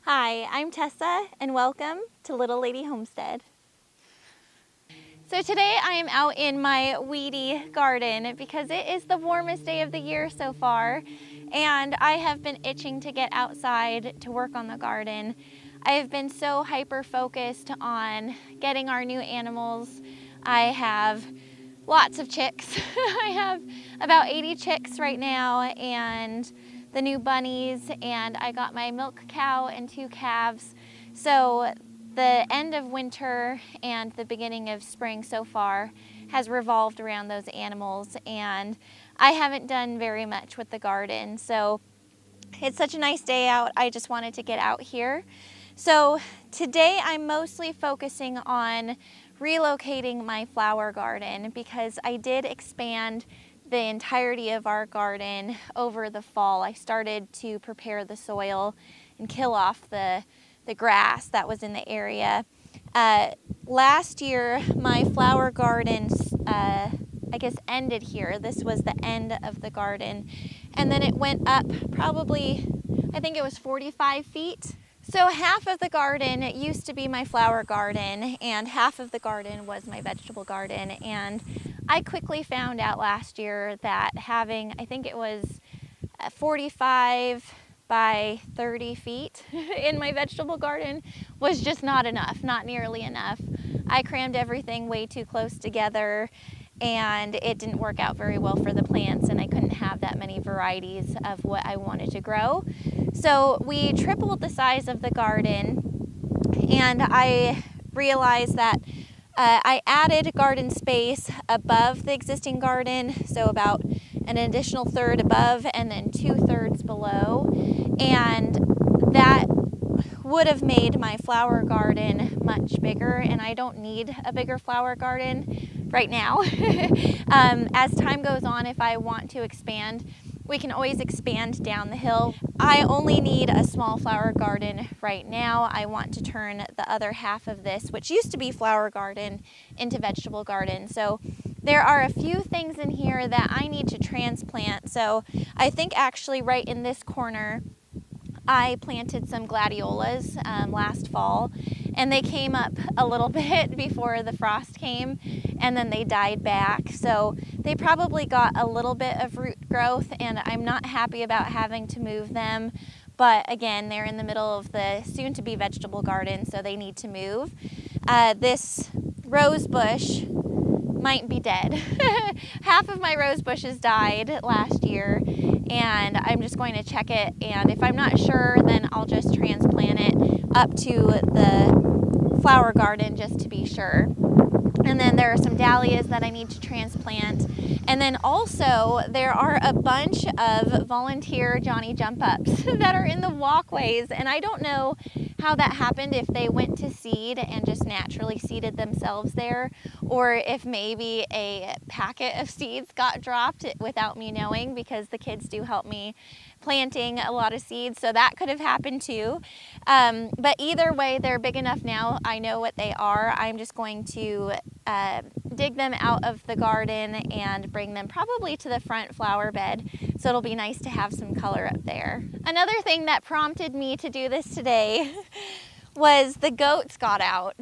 Hi, I'm Tessa and welcome to Little Lady Homestead. So today I am out in my weedy garden because it is the warmest day of the year so far and I have been itching to get outside to work on the garden. I have been so hyper focused on getting our new animals. I have lots of chicks. I have about 80 chicks right now and the new bunnies, and I got my milk cow and 2 calves. So the end of winter and the beginning of spring so far has revolved around those animals, and I haven't done very much with the garden. So it's such a nice day out. I just wanted to get out here. So today I'm mostly focusing on relocating my flower garden because I did expand the entirety of our garden over the fall. I started to prepare the soil and kill off the grass that was in the area. Last year, my flower garden, I guess, ended here. This was the end of the garden. And then it went up probably, I think it was 45 feet. So half of the garden used to be my flower garden and half of the garden was my vegetable garden. And I quickly found out last year that having, I think it was 45 by 30 feet in my vegetable garden was just not enough, not nearly enough. I crammed everything way too close together and it didn't work out very well for the plants, and I couldn't have that many varieties of what I wanted to grow. So we tripled the size of the garden, and I realized that I added garden space above the existing garden, so about an additional third above and then 2/3 below, and that would have made my flower garden much bigger, and I don't need a bigger flower garden right now. As time goes on, if I want to expand, we can always expand down the hill. I only need a small flower garden right now. I want to turn the other half of this, which used to be flower garden, into vegetable garden. So there are a few things in here that I need to transplant. So I think actually right in this corner, I planted some Gladiolus last fall, and they came up a little bit before the frost came, and then they died back. So they probably got a little bit of root growth, and I'm not happy about having to move them. But again, they're in the middle of the soon-to-be vegetable garden, so they need to move. This rose bush might be dead. Half of my rose bushes died last year, and I'm just going to check it, and if I'm not sure, then I'll just transplant it up to the flower garden just to be sure. And then there are some dahlias that I need to transplant. And then also there are a bunch of volunteer Johnny jump ups that are in the walkways, and I don't know how that happened, if they went to seed and just naturally seeded themselves there, or if maybe a packet of seeds got dropped without me knowing, because the kids do help me planting a lot of seeds, so that could have happened too. But either way, they're big enough now. I know what they are. I'm just going to dig them out of the garden and bring them probably to the front flower bed, so it'll be nice to have some color up there. Another thing that prompted me to do this today was the goats got out.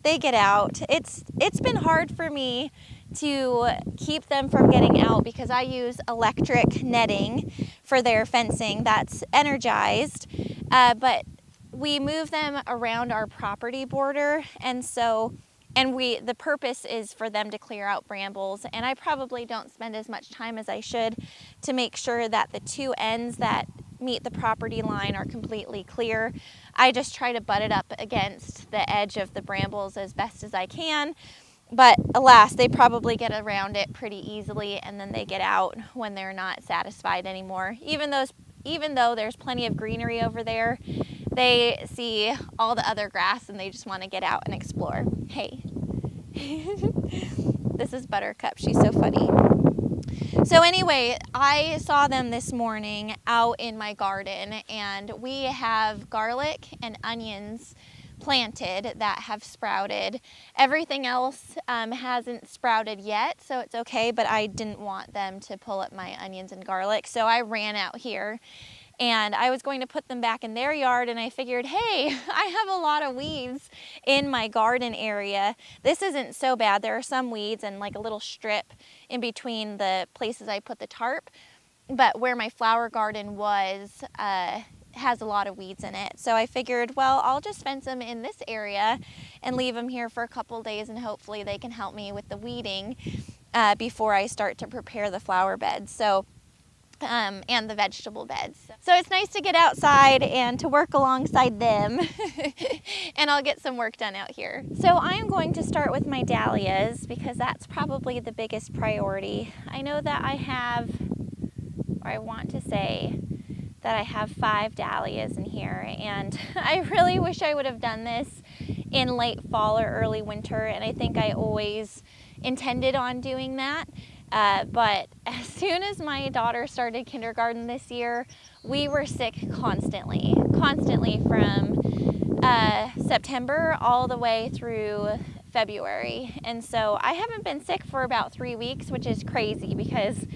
They get out. It's been hard for me to keep them from getting out because I use electric netting for their fencing that's energized, but we move them around our property border, and the purpose is for them to clear out brambles, and I probably don't spend as much time as I should to make sure that the 2 ends that meet the property line are completely clear. I just try to butt it up against the edge of the brambles as best as I can, but alas, they probably get around it pretty easily, and then they get out when they're not satisfied anymore. Even though there's plenty of greenery over there, they see all the other grass and they just want to get out and explore. Hey. This is Buttercup. She's so funny. So anyway, I saw them this morning out in my garden, and we have garlic and onions planted that have sprouted. Everything else hasn't sprouted yet, so it's okay, but I didn't want them to pull up my onions and garlic, so I ran out here and I was going to put them back in their yard, and I figured, hey, I have a lot of weeds in my garden area. This isn't so bad. There are some weeds and like a little strip in between the places I put the tarp, but where my flower garden was has a lot of weeds in it. So I figured, well, I'll just fence them in this area and leave them here for a couple days, and hopefully they can help me with the weeding before I start to prepare the flower beds. So and the vegetable beds. So it's nice to get outside and to work alongside them and I'll get some work done out here. So I'm going to start with my dahlias because that's probably the biggest priority. I know that I have, or I want to say that I have 5 dahlias in here, and I really wish I would have done this in late fall or early winter, and I think I always intended on doing that. But as soon as my daughter started kindergarten this year, we were sick constantly from September all the way through February. And so I haven't been sick for about 3 weeks, which is crazy because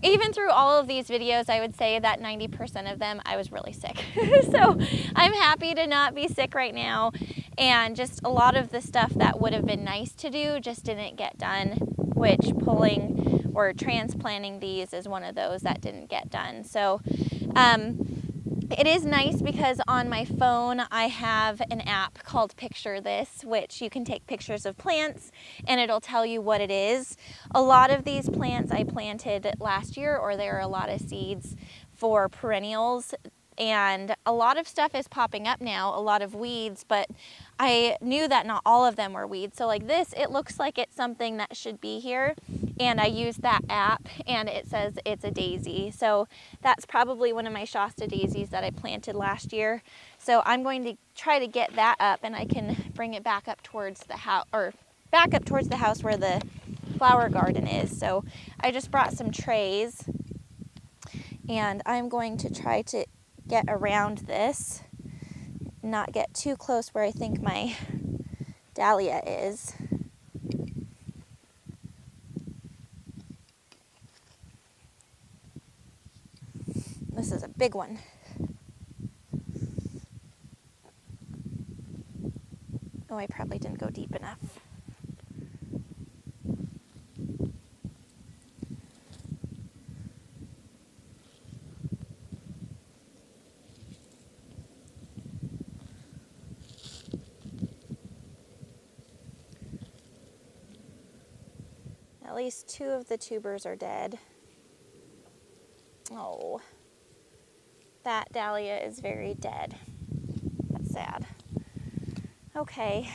even through all of these videos, I would say that 90% of them, I was really sick. So I'm happy to not be sick right now. And just a lot of the stuff that would have been nice to do just didn't get done, which pulling or transplanting these is one of those that didn't get done. So it is nice because on my phone I have an app called Picture This, which you can take pictures of plants and it'll tell you what it is. A lot of these plants I planted last year, or there are a lot of seeds for perennials, and a lot of stuff is popping up now, a lot of weeds, but I knew that not all of them were weeds. So like this, it looks like it's something that should be here, and I used that app and it says it's a daisy. So that's probably one of my Shasta daisies that I planted last year. So I'm going to try to get that up, and I can bring it back up towards the house, or back up towards the house where the flower garden is. So I just brought some trays, and I'm going to try to get around this, not get too close where I think my dahlia is. This is a big one. Oh, I probably didn't go deep enough. At least 2 of the tubers are dead. Oh, that dahlia is very dead. That's sad. Okay,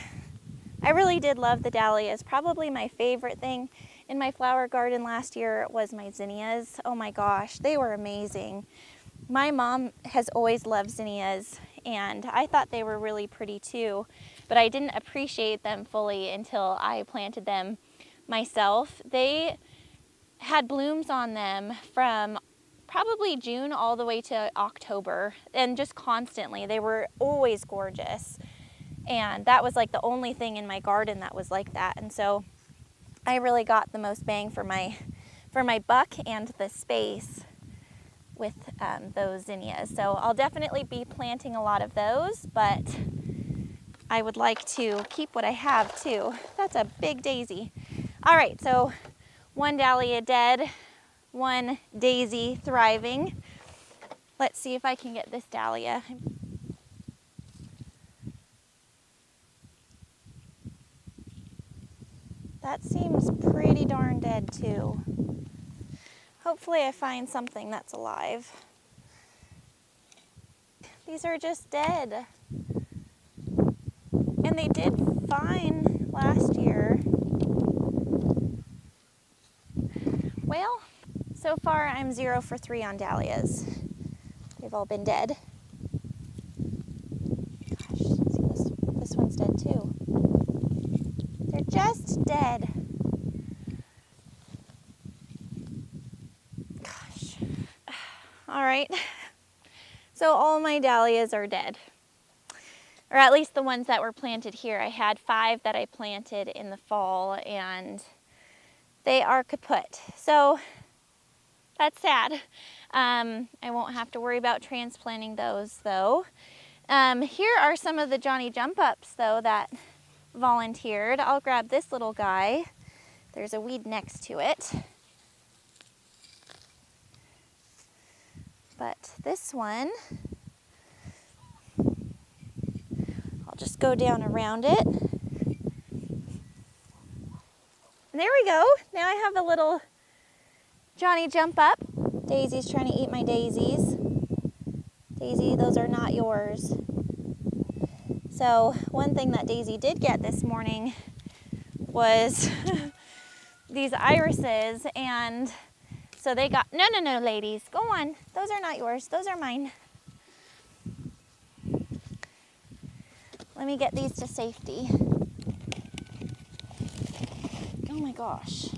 I really did love the dahlias. Probably my favorite thing in my flower garden last year was my zinnias. Oh my gosh, they were amazing. My mom has always loved zinnias, and I thought they were really pretty too, but I didn't appreciate them fully until I planted them myself. They had blooms on them from probably June all the way to October, and just constantly. They were always gorgeous, and that was like the only thing in my garden that was like that. And so I really got the most bang for my buck and the space with those zinnias. So I'll definitely be planting a lot of those, but I would like to keep what I have too. That's a big daisy. All right, so 1 dahlia dead, 1 daisy thriving. Let's see if I can get this dahlia. That seems pretty darn dead too. Hopefully I find something that's alive. These are just dead. And they did fine last year. Well, so far I'm 0 for 3 on dahlias. They've all been dead. Gosh, see this one's dead too. They're just dead. Gosh. All right. So all my dahlias are dead. Or at least the ones that were planted here. I had 5 that I planted in the fall, and they are kaput. So That's sad. I won't have to worry about transplanting those though. Here are some of the Johnny Jump Ups though that volunteered. I'll grab this little guy. There's a weed next to it. But this one, I'll just go down around it. There we go. Now I have a little Johnny Jump Up. Daisy's trying to eat my daisies. Daisy, those are not yours. So one thing that Daisy did get this morning was these irises, and so they got, no, ladies, go on. Those are not yours, those are mine. Let me get these to safety. Oh my gosh.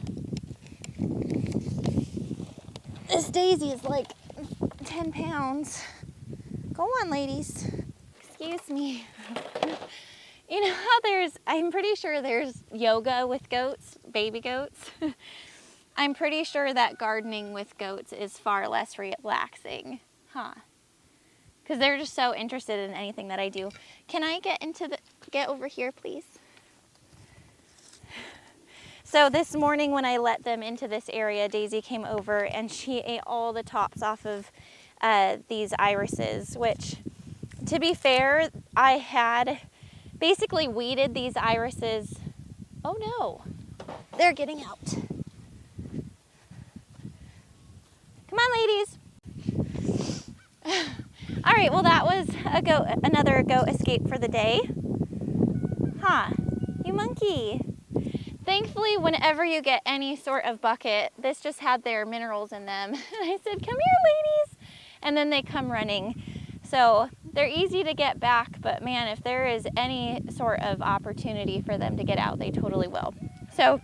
This daisy is like 10 pounds. Go on, ladies. Excuse me. You know how I'm pretty sure there's yoga with goats, baby goats. I'm pretty sure that gardening with goats is far less relaxing, huh? Because they're just so interested in anything that I do. Can I get over here, please? So this morning when I let them into this area, Daisy came over and she ate all the tops off of these irises, which, to be fair, I had basically weeded these irises. Oh no, they're getting out. Come on, ladies. All right, well that was another goat escape for the day. Huh, you monkey. Thankfully, whenever you get any sort of bucket, this just had their minerals in them. And I said, come here, ladies. And then they come running. So they're easy to get back, but man, if there is any sort of opportunity for them to get out, they totally will. So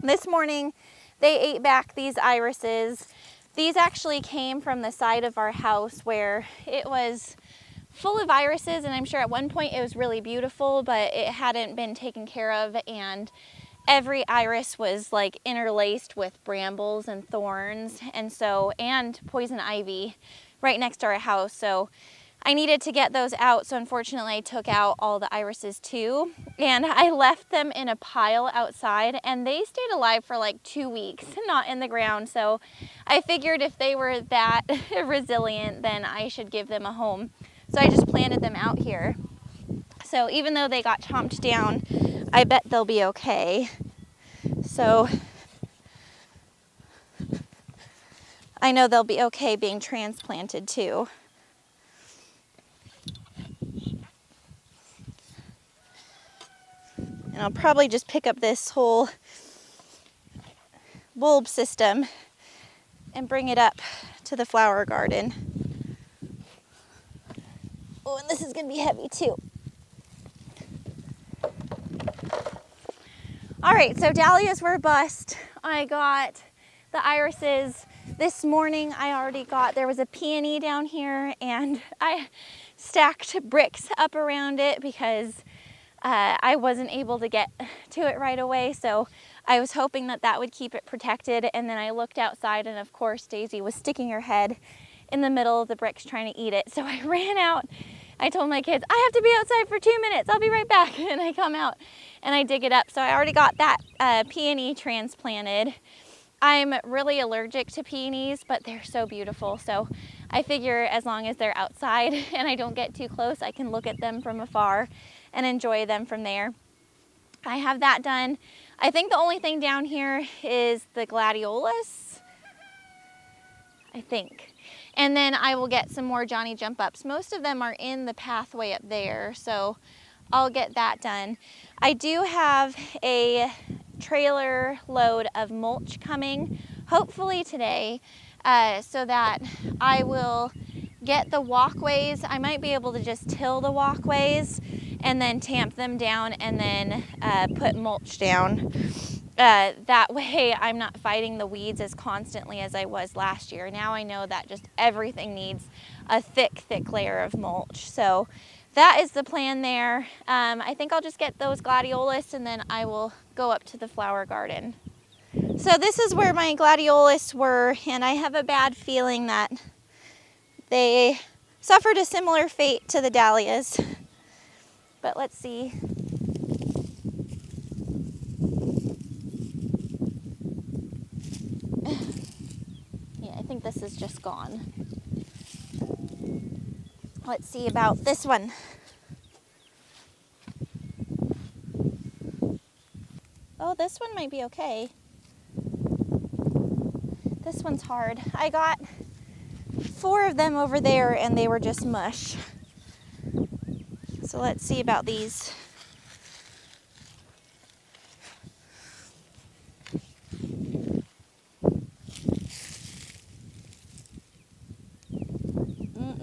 this morning, they ate back these irises. These actually came from the side of our house where it was full of irises, and I'm sure at one point it was really beautiful, but it hadn't been taken care of, and every iris was like interlaced with brambles and thorns and poison ivy right next to our house. So I needed to get those out. So unfortunately I took out all the irises too, and I left them in a pile outside, and they stayed alive for like 2 weeks, not in the ground. So I figured if they were that resilient, then I should give them a home. So I just planted them out here. So even though they got chomped down, I bet they'll be okay. So I know they'll be okay being transplanted too. And I'll probably just pick up this whole bulb system and bring it up to the flower garden. Oh, and this is going to be heavy too. All right, so dahlias were a bust. I got the irises this morning. There was a peony down here, and I stacked bricks up around it because I wasn't able to get to it right away. So I was hoping that would keep it protected. And then I looked outside, and of course Daisy was sticking her head in the middle of the bricks trying to eat it. So I ran out. I told my kids, I have to be outside for 2 minutes. I'll be right back. And I come out and I dig it up. So I already got that peony transplanted. I'm really allergic to peonies, but they're so beautiful. So I figure as long as they're outside and I don't get too close, I can look at them from afar and enjoy them from there. I have that done. I think the only thing down here is the Gladiolus, I think. And then I will get some more Johnny Jump Ups. Most of them are in the pathway up there, so I'll get that done. I do have a trailer load of mulch coming, hopefully today, so that I will get the walkways. I might be able to just till the walkways and then tamp them down and then put mulch down. That way I'm not fighting the weeds as constantly as I was last year. Now I know that just everything needs a thick layer of mulch. So that is the plan there. I think I'll just get those gladiolus and then I will go up to the flower garden. So this is where my gladiolus were, and I have a bad feeling that they suffered a similar fate to the dahlias. But let's see. Yeah, I think this is just gone. Let's see about this one. Oh, this one might be okay. This one's hard. I got 4 of them over there and they were just mush. So let's see about these.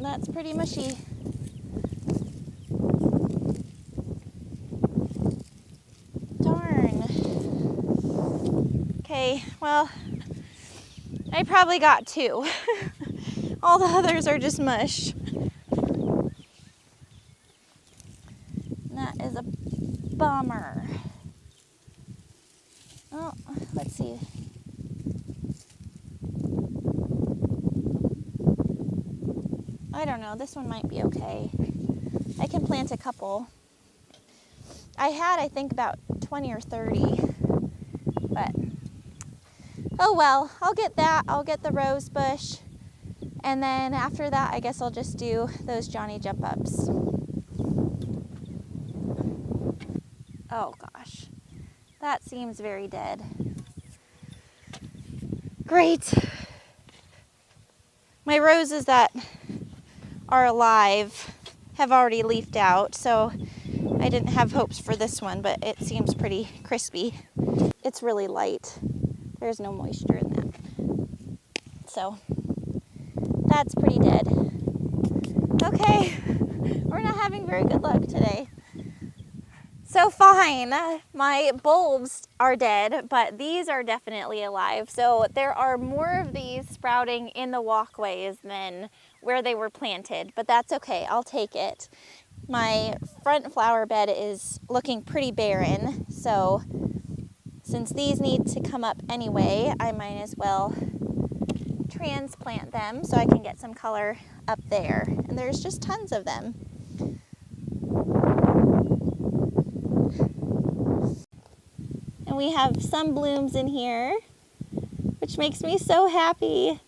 That's pretty mushy. Darn. Okay, well, I probably got 2. All the others are just mush. And that is a bummer. Oh, let's see. I don't know, this one might be okay. I can plant a couple. I had, I think, about 20 or 30, but oh well, I'll get that. I'll get the rose bush, and then after that, I guess I'll just do those Johnny jump ups. Oh gosh, that seems very dead. Great. My roses that are alive have already leafed out, so I didn't have hopes for this one, but it seems pretty crispy. It's really light. There's no moisture in that. So that's pretty dead. Okay, we're not having very good luck today. So fine, my bulbs are dead, but these are definitely alive. So there are more of these sprouting in the walkways than where they were planted, but that's okay, I'll take it. My front flower bed is looking pretty barren, so since these need to come up anyway, I might as well transplant them so I can get some color up there. And there's just tons of them. And we have some blooms in here, which makes me so happy.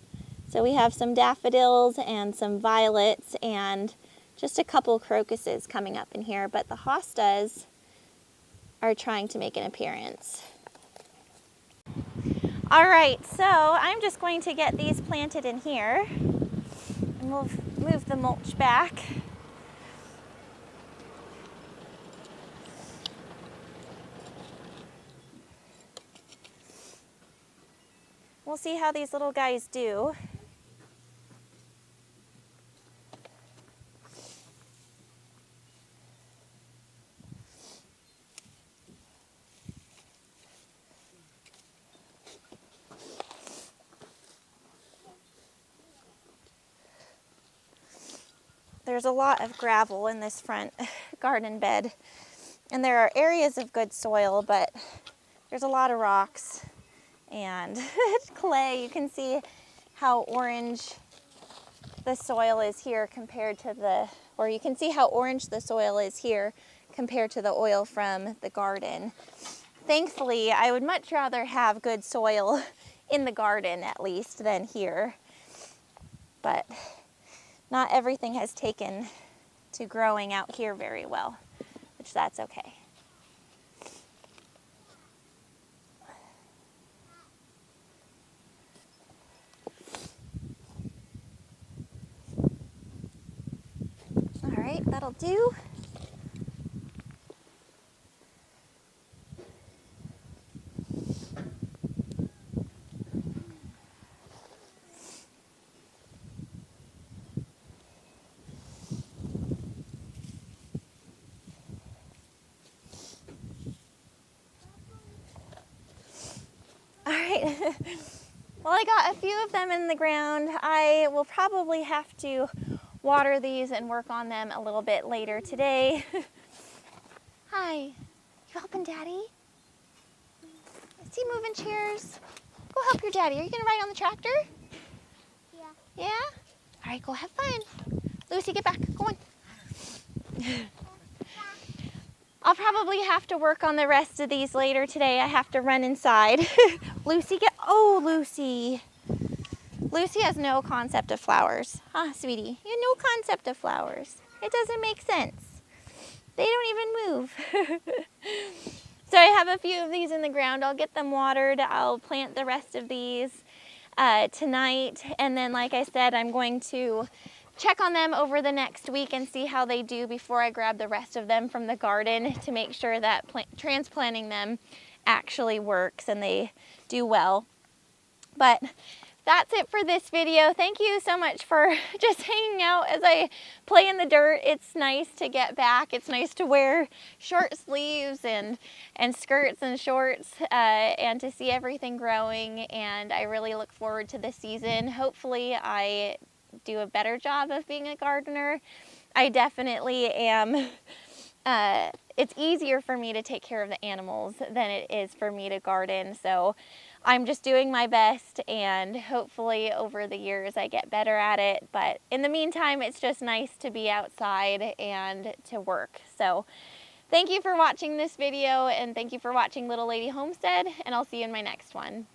So we have some daffodils and some violets and just a couple crocuses coming up in here, but the hostas are trying to make an appearance. All right, so I'm just going to get these planted in here, and we'll move the mulch back. We'll see how these little guys do. There's a lot of gravel in this front garden bed, and there are areas of good soil, but there's a lot of rocks and clay. You can see how orange the soil is here compared to you can see how orange the soil is here compared to the oil from the garden. Thankfully, I would much rather have good soil in the garden at least than here, but not everything has taken to growing out here very well, which that's okay. All right, that'll do. Well, I got a few of them in the ground. I will probably have to water these and work on them a little bit later today. Hi, you helping Daddy? Is he moving chairs? Go help your daddy. Are you gonna ride on the tractor? Yeah. Yeah? All right, go have fun. Lucy, get back. Go on. I'll probably have to work on the rest of these later today. I have to run inside. Lucy, oh, Lucy. Lucy has no concept of flowers. Huh, sweetie? You have no concept of flowers. It doesn't make sense. They don't even move. So I have a few of these in the ground. I'll get them watered. I'll plant the rest of these tonight. And then, like I said, I'm going to check on them over the next week and see how they do before I grab the rest of them from the garden to make sure that transplanting them actually works and they do well. But that's it for this video. Thank you so much for just hanging out as I play in the dirt. It's nice to get back. It's nice to wear short sleeves and skirts and shorts and to see everything growing. And I really look forward to this season. Hopefully I do a better job of being a gardener. I definitely am. It's easier for me to take care of the animals than it is for me to garden. So I'm just doing my best, and hopefully over the years I get better at it. But in the meantime, it's just nice to be outside and to work. So thank you for watching this video, and thank you for watching Little Lady Homestead, and I'll see you in my next one.